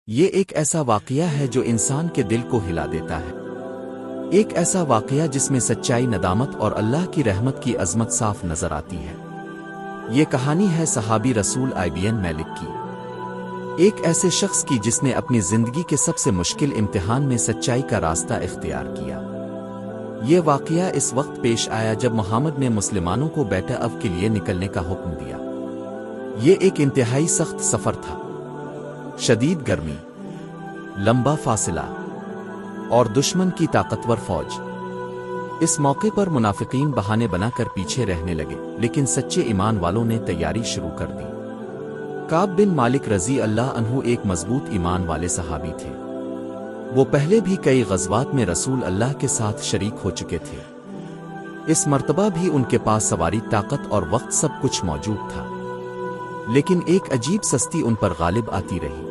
یہ ایک ایسا واقعہ ہے جو انسان کے دل کو ہلا دیتا ہے۔ ایک ایسا واقعہ جس میں سچائی، ندامت اور اللہ کی رحمت کی عظمت صاف نظر آتی ہے۔ یہ کہانی ہے صحابی رسول بن مالک کی، ایک ایسے شخص کی جس نے اپنی زندگی کے سب سے مشکل امتحان میں سچائی کا راستہ اختیار کیا۔ یہ واقعہ اس وقت پیش آیا جب محمد نے مسلمانوں کو بیت اب کے لیے نکلنے کا حکم دیا۔ یہ ایک انتہائی سخت سفر تھا، شدید گرمی، لمبا فاصلہ اور دشمن کی طاقتور فوج۔ اس موقع پر منافقین بہانے بنا کر پیچھے رہنے لگے، لیکن سچے ایمان والوں نے تیاری شروع کر دی۔ کعب بن مالک رضی اللہ عنہ ایک مضبوط ایمان والے صحابی تھے۔ وہ پہلے بھی کئی غزوات میں رسول اللہ کے ساتھ شریک ہو چکے تھے۔ اس مرتبہ بھی ان کے پاس سواری، طاقت اور وقت سب کچھ موجود تھا، لیکن ایک عجیب سستی ان پر غالب آتی رہی۔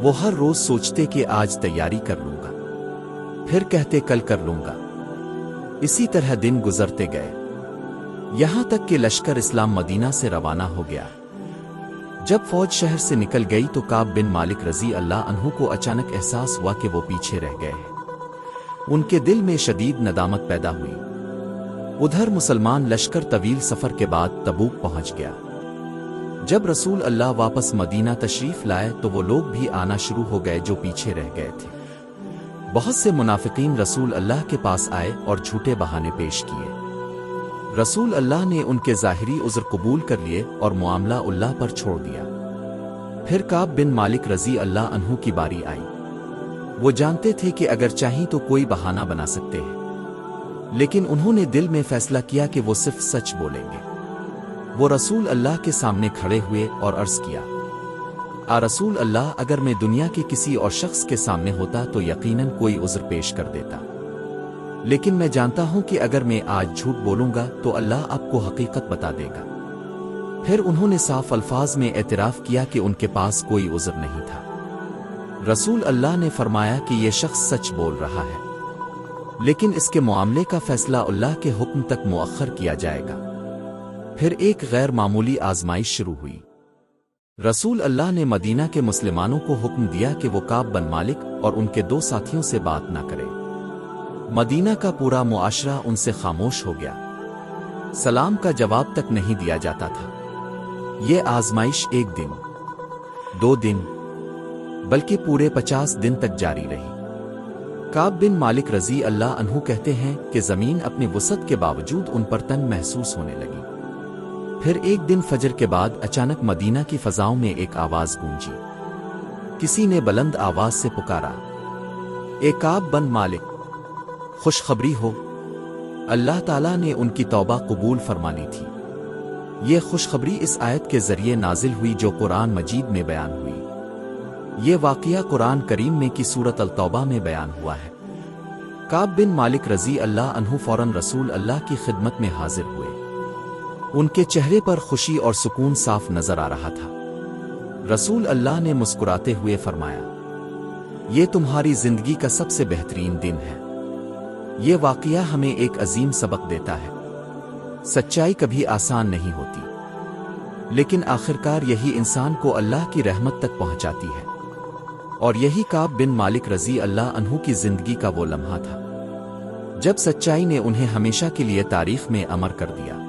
وہ ہر روز سوچتے کہ آج تیاری کر لوں گا، پھر کہتے کل کر لوں گا۔ اسی طرح دن گزرتے گئے، یہاں تک کہ لشکر اسلام مدینہ سے روانہ ہو گیا۔ جب فوج شہر سے نکل گئی تو کعب بن مالک رضی اللہ عنہ کو اچانک احساس ہوا کہ وہ پیچھے رہ گئے ہیں۔ ان کے دل میں شدید ندامت پیدا ہوئی۔ ادھر مسلمان لشکر طویل سفر کے بعد تبوک پہنچ گیا۔ جب رسول اللہ واپس مدینہ تشریف لائے تو وہ لوگ بھی آنا شروع ہو گئے جو پیچھے رہ گئے تھے۔ بہت سے منافقین رسول اللہ کے پاس آئے اور جھوٹے بہانے پیش کیے۔ رسول اللہ نے ان کے ظاہری عذر قبول کر لیے اور معاملہ اللہ پر چھوڑ دیا۔ پھر کعب بن مالک رضی اللہ عنہ کی باری آئی۔ وہ جانتے تھے کہ اگر چاہیں تو کوئی بہانہ بنا سکتے ہیں، لیکن انہوں نے دل میں فیصلہ کیا کہ وہ صرف سچ بولیں گے۔ وہ رسول اللہ کے سامنے کھڑے ہوئے اور عرض کیا، رسول اللہ، اگر میں دنیا کے کسی اور شخص کے سامنے ہوتا تو یقیناً کوئی عذر پیش کر دیتا، لیکن میں جانتا ہوں کہ اگر میں آج جھوٹ بولوں گا تو اللہ آپ کو حقیقت بتا دے گا۔ پھر انہوں نے صاف الفاظ میں اعتراف کیا کہ ان کے پاس کوئی عذر نہیں تھا۔ رسول اللہ نے فرمایا کہ یہ شخص سچ بول رہا ہے، لیکن اس کے معاملے کا فیصلہ اللہ کے حکم تک مؤخر کیا جائے گا۔ پھر ایک غیر معمولی آزمائش شروع ہوئی۔ رسول اللہ نے مدینہ کے مسلمانوں کو حکم دیا کہ وہ کعب بن مالک اور ان کے 2 ساتھیوں سے بات نہ کریں۔ مدینہ کا پورا معاشرہ ان سے خاموش ہو گیا، سلام کا جواب تک نہیں دیا جاتا تھا۔ یہ آزمائش 1 دن، 2 دن، بلکہ پورے 50 دن تک جاری رہی۔ کعب بن مالک رضی اللہ عنہ کہتے ہیں کہ زمین اپنی وسعت کے باوجود ان پر تنگ محسوس ہونے لگی۔ پھر ایک دن فجر کے بعد اچانک مدینہ کی فضاؤں میں ایک آواز گونجی۔ کسی نے بلند آواز سے پکارا، اے کعب بن مالک، خوشخبری ہو، اللہ تعالیٰ نے ان کی توبہ قبول فرما لی تھی۔ یہ خوشخبری اس آیت کے ذریعے نازل ہوئی جو قرآن مجید میں بیان ہوئی۔ یہ واقعہ قرآن کریم میں کی سورۃ التوبہ میں بیان ہوا ہے۔ کعب بن مالک رضی اللہ عنہ فوراً رسول اللہ کی خدمت میں حاضر ہوئے۔ ان کے چہرے پر خوشی اور سکون صاف نظر آ رہا تھا۔ رسول اللہ نے مسکراتے ہوئے فرمایا، یہ تمہاری زندگی کا سب سے بہترین دن ہے۔ یہ واقعہ ہمیں ایک عظیم سبق دیتا ہے۔ سچائی کبھی آسان نہیں ہوتی، لیکن آخرکار یہی انسان کو اللہ کی رحمت تک پہنچاتی ہے۔ اور یہی کعب بن مالک رضی اللہ عنہ کی زندگی کا وہ لمحہ تھا جب سچائی نے انہیں ہمیشہ کے لیے تاریخ میں امر کر دیا۔